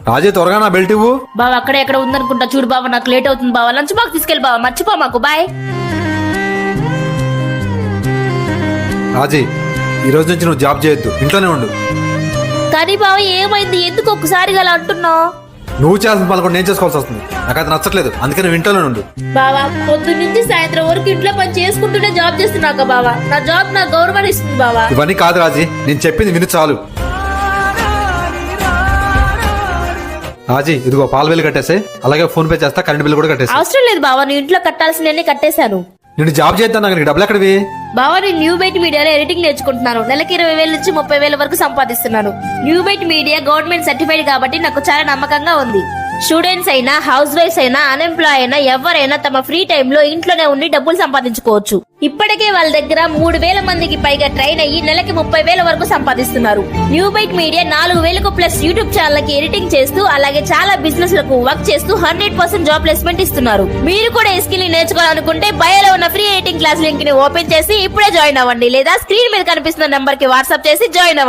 రాజీ త్వరగా నా బెల్ట్ ఇవ్వు. బావ అక్కడే ఎక్కడ ఉందనుకుంటా చూడు బావ, నాకు లేట్ అవుతుంది బావ. లంచ్ బాక్స్ తీసుకెళ్ళి బావ, మర్చిపో మాకు. బాయ్. రాజీ ఈ రోజు నుంచి నువ్వు జాబ్ చేయొద్దు, ఇంట్లోనే ఉండు. కానీ బావ ఏమైంది, ఎందుకు ఒక్కసారిగా అలా అంటున్నావు? నువ్వు చేయాల్సిన పని కూడా నేను చేసుకోవాల్సి వస్తుంది. నాకు అది నచ్చట్లేదు, అందుకే నువ్వు ఇంట్లోనే ఉండు. బావా పొద్దు నుంచి సాయంత్రం వరకు ఇంట్లో పని చేసుకుంటూనే జాబ్ చేస్తున్నాక బావా, నా జాబ్ నాకు గౌరవాన్ని ఇస్తుంది బావా. ఇవన్నీ కాదు రాజీ, నేను చెప్పింది విను చాలు. రాజీ ఇదిగో పాల బిల్లు కట్టేసే, అలాగే ఫోన్ పే చేస్తా, కరెంట్ బిల్లు కూడా కట్టేసి. అవసరం లేదు బావా, నువ్వు ఇంట్లో కట్టాల్సిన కట్టేశాను. నేను జాబ్ చేద్దాం, నాకు డబ్బులు ఎక్కడివి? బావా నేను న్యూ బైట్ మీడియాలో ఎడిటింగ్ నేర్చుకుంటున్నాను. నెలకి 20,000 నుంచి 30,000 వరకు సంపాదిస్తున్నాను. New Byte Media government certified కాబట్టి నాకు చాలా నమ్మకంగా ఉంది. స్టూడెంట్స్ అయినా, హౌస్ వైఫ్స్ అయినా, అన్ఎంప్లాయ్ అయినా ఎవరైనా తమ ఫ్రీ టైమ్ లో ఇంట్లోనే ఉండి డబ్బులు సంపాదించుకోవచ్చు. ఇప్పటికే వాళ్ళ దగ్గర 3,000 మందికి పైగా ట్రైన్ అయ్యి నెలకి 30,000 వరకు సంపాదిస్తున్నారు. న్యూ బైట్ మీడియా 4,000కు ప్లస్ యూట్యూబ్ ఛానల్ కి ఎడిటింగ్ చేస్తూ, అలాగే చాలా బిజినెస్ లకు వర్క్ చేస్తూ 100% జాబ్ ప్లేస్మెంట్ ఇస్తున్నారు. మీరు కూడా ఈ స్కిల్ నేర్చుకోవాలనుకుంటే బయోలో ఉన్న ఫ్రీ ఎడిటింగ్ క్లాస్ లింక్ ని ఓపెన్ చేసి ఇప్పుడే జాయిన్ అవ్వండి, లేదా స్క్రీన్ మీద కనిపిస్తున్న నంబర్ కి వాట్సాప్ చేసి జాయిన్ అవ్వండి.